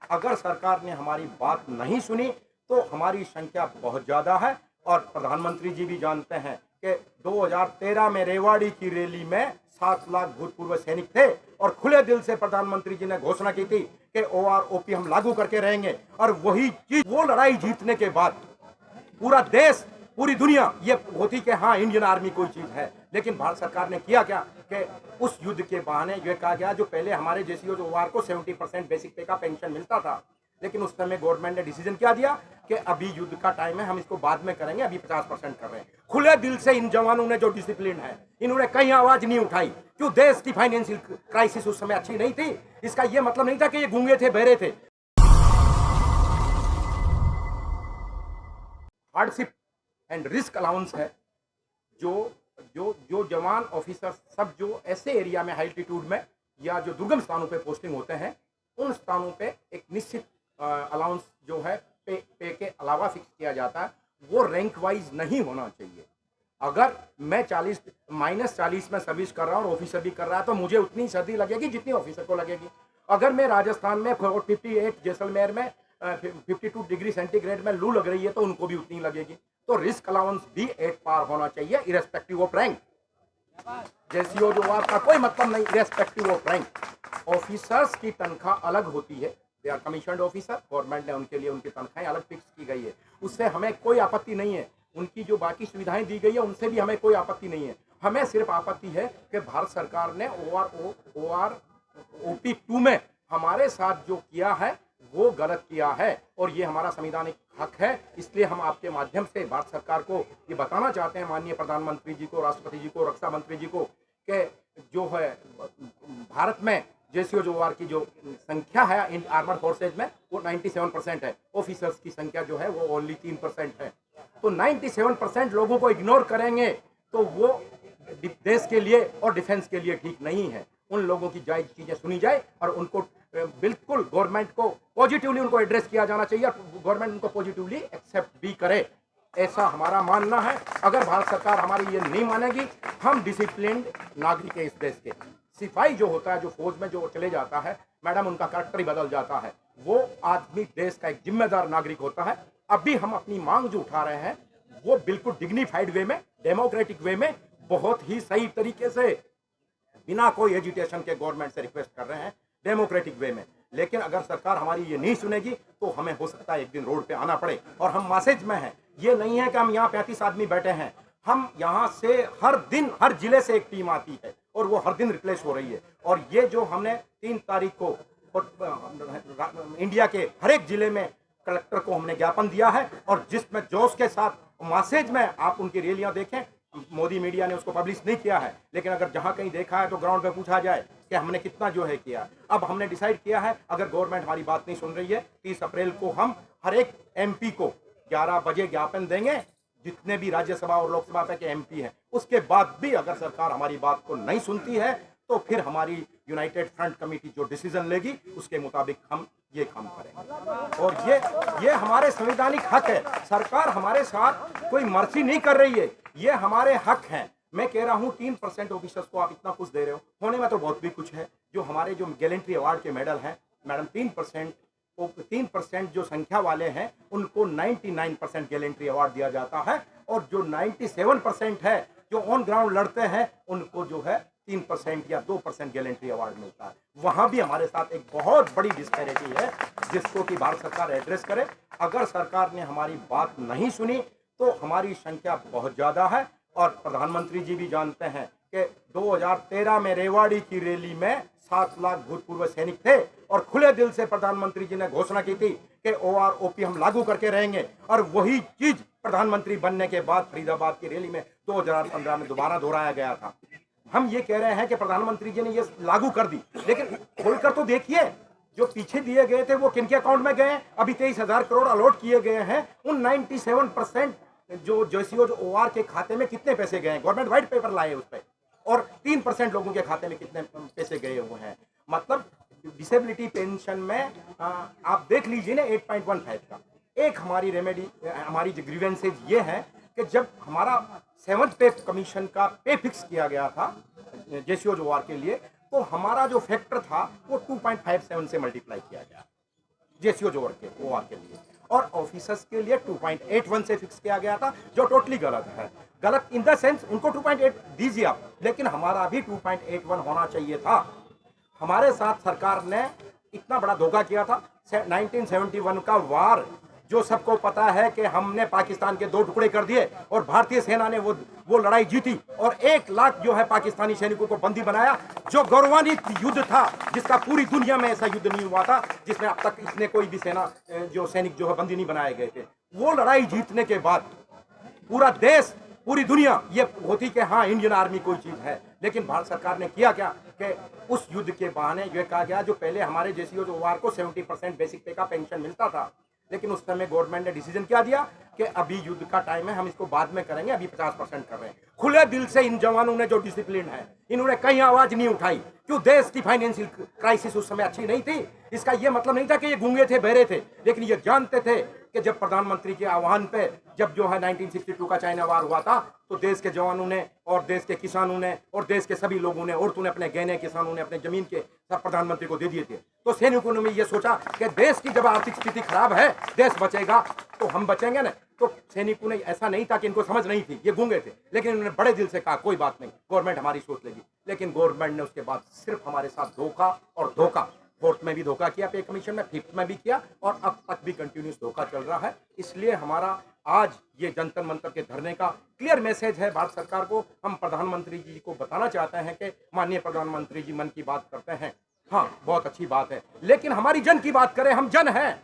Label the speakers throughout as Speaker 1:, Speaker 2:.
Speaker 1: अगर सरकार ने हमारी बात नहीं सुनी तो हमारी संख्या बहुत ज़्यादा है। और प्रधानमंत्री जी भी जानते हैं कि 2013 में रेवाड़ी की रैली में 7 लाख भूतपूर्व सैनिक थे और खुले दिल से प्रधानमंत्री जी ने घोषणा की थी कि ओआरओपी हम लागू करके रहेंगे। और वही चीज, वो लड़ाई जीतने के बाद पूरा देश, पूरी दुनिया ये होती कि हाँ इंडियन आर्मी कोई चीज है। लेकिन भारत सरकार ने किया क्या कि उस युद्ध के बहाने ये कहा गया, जो पहले हमारे जेसीओ ओआर को 70% बेसिक पे का पेंशन मिलता था, लेकिन उस समय गवर्नमेंट ने डिसीजन क्या दिया कि अभी युद्ध का टाइम है, हम इसको बाद में करेंगे, अभी 50% कर रहे हैं। खुले दिल से इन जवानों ने, जो डिसिप्लिन है, इन्होंने कहीं आवाज नहीं उठाई। क्यों? देश की फाइनेंशियल क्राइसिस उस समय अच्छी नहीं थी। इसका यह मतलब नहीं था कि ये गूंगे थे, बहरे थे। हार्डशिप एंड रिस्क अलाउंस है, जो जो जो जवान ऑफिसर सब जो ऐसे एरिया में, हाई एल्टीट्यूड में या जो दुर्गम स्थानों पे पोस्टिंग होते हैं, उन स्थानों पे एक निश्चित अलाउंस जो है पे के अलावा फिक्स किया जाता है। वो रैंक वाइज नहीं होना चाहिए। अगर मैं -40 में सर्विस कर रहा हूँ और ऑफिसर भी कर रहा है तो मुझे उतनी सर्दी लगेगी जितनी ऑफिसर को लगेगी। अगर मैं राजस्थान में 58, जैसलमेर में 52 डिग्री सेंटीग्रेड में लू लग रही है तो उनको भी उतनी लगेगी। तो रिस्क अलाउंस भी 8 पार होना चाहिए, इरेस्पेक्टिव ऑफ रैंक। जेसीओ जो आपका कोई मतलब नहीं, इरेस्पेक्टिव ऑफ रैंक। ऑफिसर्स की तनख्वाह अलग होती है, they are commissioned officer, government ने उनके लिए उनकी तनख्वाहें अलग फिक्स की गई है, उससे हमें कोई आपत्ति नहीं है। उनकी जो बाकी सुविधाएं दी गई है उनसे भी हमें कोई आपत्ति नहीं है। हमें सिर्फ आपत्ति है कि भारत सरकार ने ओआरओपी 2 में हमारे साथ जो किया है वो गलत किया है और ये हमारा संवैधानिक हक है। इसलिए हम आपके माध्यम से भारत सरकार को ये बताना चाहते हैं, माननीय प्रधानमंत्री जी को, राष्ट्रपति जी को, रक्षा मंत्री जी को, कि जो है भारत में जेसीओ जोआर की जो संख्या है इन आर्मर्ड फोर्सेज में वो 97% है। ऑफिसर्स की संख्या जो है वो ओनली 3% है। तो 97% लोगों को इग्नोर करेंगे तो वो देश के लिए और डिफेंस के लिए ठीक नहीं है। उन लोगों की जायज चीजें सुनी जाए और उनको बिल्कुल गवर्नमेंट को पॉजिटिवली उनको एड्रेस किया जाना चाहिए और गवर्नमेंट उनको पॉजिटिवली एक्सेप्ट भी करे, ऐसा हमारा मानना है। अगर भारत सरकार हमारी ये नहीं मानेगी, हम डिसिप्लिन्ड नागरिक है इस देश के। सिपाही जो होता है, जो फौज में जो चले जाता है, मैडम उनका कैरेक्टर ही बदल जाता है। वो आदमी देश का एक जिम्मेदार नागरिक होता है। अभी हम अपनी मांग जो उठा रहे हैं वो बिल्कुल डिग्निफाइड वे में, डेमोक्रेटिक वे में, बहुत ही सही तरीके से, बिना कोई एजिटेशन के गवर्नमेंट से रिक्वेस्ट कर रहे हैं, डेमोक्रेटिक वे में। लेकिन अगर सरकार हमारी ये नहीं सुनेगी तो हमें हो सकता है एक दिन रोड पे आना पड़े। और हम मैसेज में हैं, ये नहीं है कि हम यहाँ 35 आदमी बैठे हैं। हम यहाँ से हर दिन, हर जिले से एक टीम आती है और वो हर दिन रिप्लेस हो रही है। और ये जो हमने 3 तारीख को इंडिया के हर एक जिले में कलेक्टर को हमने ज्ञापन दिया है और जिसमें जोश के साथ मैसेज में आप उनकी रैलियां देखें। मोदी मीडिया ने उसको पब्लिश नहीं किया है, लेकिन अगर जहां कहीं देखा है तो ग्राउंड पे पूछा जाए कि हमने कितना जो है किया। अब हमने डिसाइड किया है, अगर गवर्नमेंट हमारी बात नहीं सुन रही है, 30 अप्रैल को हम हर एक एमपी को 11 बजे ज्ञापन देंगे, जितने भी राज्यसभा और लोकसभा पे के एमपी हैं। उसके बाद भी अगर सरकार हमारी बात को नहीं सुनती है तो फिर हमारी यूनाइटेड फ्रंट कमेटी जो डिसीजन लेगी उसके मुताबिक हम ये काम करेंगे। और ये हमारे संवैधानिक हक है। सरकार हमारे साथ कोई मर्जी नहीं कर रही है, ये हमारे हक हैं। मैं कह रहा हूँ 3% ऑफिसर्स को आप इतना कुछ दे रहे हो, होने में तो बहुत भी कुछ है। जो हमारे जो गैलेंट्री अवार्ड के मेडल हैं मैडम, 3% जो संख्या वाले हैं उनको 99% गैलेंट्री अवार्ड दिया जाता है और जो 97% है जो ऑन ग्राउंड लड़ते हैं उनको जो है 3% या 2% गैलेंट्री अवार्ड मिलता है। वहां भी हमारे साथ एक बहुत बड़ी डिस्पैरिटी है जिसको कि भारत सरकार एड्रेस करे। अगर सरकार ने हमारी बात नहीं सुनी तो हमारी संख्या बहुत ज्यादा है। और प्रधानमंत्री जी भी जानते हैं कि 2013 में रेवाड़ी की रैली में 7 लाख भूतपूर्व सैनिक थे और खुले दिल से प्रधानमंत्री जी ने घोषणा की थी कि ओआरओपी हम लागू करके रहेंगे। और वही चीज प्रधानमंत्री बनने के बाद फरीदाबाद की रैली में 2015 में दोबारा दोहराया गया था। हम ये कह रहे हैं कि प्रधानमंत्री जी ने ये लागू कर दी, लेकिन खोलकर तो देखिए जो पीछे दिए गए थे वो किनके अकाउंट में गए। अभी 23,000 करोड़ अलॉट किए गए हैं। उन 97% जो जेसीओ जो ओआर के खाते में कितने पैसे गए, गवर्नमेंट व्हाइट पेपर लाए उस पर, और 3% लोगों के खाते में कितने पैसे गए हुए हैं। मतलब डिसेबिलिटी पेंशन में आप देख लीजिए ना 8.15 का। एक हमारी रेमेडी, हमारी जो ग्रीवेंसेज ये है कि जब हमारा 7th पे कमीशन का पे फिक्स किया गया था जेसीओ जोआर के लिए, तो हमारा जो फैक्टर था वो 2.57 से मल्टीप्लाई किया गया। जेसीओ जोर के ओआर के लिए, और ऑफिसर्स के लिए 2.81 से फिक्स किया गया था, जो टोटली गलत है। गलत इन द सेंस उनको 2.8 दीजिए आप, लेकिन हमारा भी 2.81 होना चाहिए था। हमारे साथ सरकार ने इतना बड़ा धोखा किया था। 1971 का वार जो सबको पता है कि हमने पाकिस्तान के 2 टुकड़े कर दिए और भारतीय सेना ने वो लड़ाई जीती और 1 लाख जो है पाकिस्तानी सैनिकों को बंदी बनाया, जो गौरवान्वित युद्ध था, जिसका पूरी दुनिया में ऐसा युद्ध नहीं हुआ था जिसमें अब तक इसने कोई भी सेना जो सैनिक जो है बंदी नहीं बनाए गए थे। वो लड़ाई जीतने के बाद पूरा देश, पूरी दुनिया ये होती कि हाँ इंडियन आर्मी कोई चीज है, लेकिन भारत सरकार ने किया क्या कि उस युद्ध के बहाने ये कहा गया, जो पहले हमारे जेसीओ जोवार को 70% बेसिक पे का पेंशन मिलता था, लेकिन उस समय गवर्नमेंट ने डिसीजन क्या दिया कि अभी युद्ध का टाइम है, हम इसको बाद में करेंगे, अभी 50% कर रहे हैं। खुले दिल से इन जवानों ने जो डिसिप्लिन है, इन्होंने कहीं आवाज नहीं उठाई। क्यों? देश की फाइनेंशियल क्राइसिस उस समय अच्छी नहीं थी। इसका ये मतलब नहीं था कि ये गूंगे थे, बहरे थे, लेकिन ये जानते थे कि जब प्रधानमंत्री के आह्वान पे जब जो है 1962 का चाइना वार हुआ था, तो देश के जवानों ने और देश के किसानों ने और देश के सभी लोगों ने, औरतों ने अपने गहने, किसानों ने अपने जमीन के सब प्रधानमंत्री को दे दिए थे। तो सैनिकों ने ये सोचा कि देश की जब आर्थिक स्थिति खराब है, देश बचेगा तो हम बचेंगे ना। तो सैनिकों ने, ऐसा नहीं था कि इनको समझ नहीं थी, ये गूंगे थे, लेकिन उन्होंने बड़े दिल से कहा कोई बात नहीं, गवर्नमेंट हमारी सोच लेगी। लेकिन गवर्नमेंट ने उसके बाद सिर्फ हमारे साथ धोखा और धोखा, 4th में भी धोखा किया पे कमीशन में, 5th में भी किया, और अब तक भी कंटिन्यूस धोखा चल रहा है। इसलिए हमारा आज ये जंतर मंतर के धरने का क्लियर मैसेज है भारत सरकार को। हम प्रधानमंत्री जी को बताना चाहते हैं कि माननीय प्रधानमंत्री जी मन की बात करते हैं, हाँ बहुत अच्छी बात है, लेकिन हमारी जन की बात करें, हम जन हैं।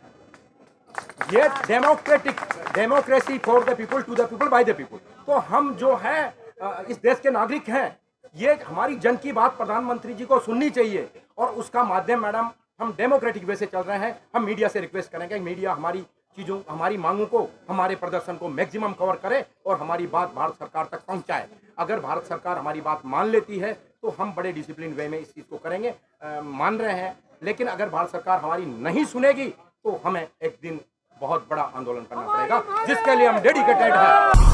Speaker 1: ये democracy for the people, to the people, by the people. तो हम जो है इस देश के नागरिक हैं, ये हमारी जन की बात प्रधानमंत्री जी को सुननी चाहिए, और उसका माध्यम मैडम हम डेमोक्रेटिक वे से चल रहे हैं। हम मीडिया से रिक्वेस्ट करेंगे, मीडिया हमारी चीज़ों, हमारी मांगों को, हमारे प्रदर्शन को मैक्सिमम कवर करे और हमारी बात भारत सरकार तक पहुंचाए। अगर भारत सरकार हमारी बात मान लेती है तो हम बड़े डिसिप्लिन वे में इस चीज़ को करेंगे, मान रहे हैं। लेकिन अगर भारत सरकार हमारी नहीं सुनेगी तो हमें एक दिन बहुत बड़ा आंदोलन करना पड़ेगा, जिसके लिए हम डेडिकेटेड हैं।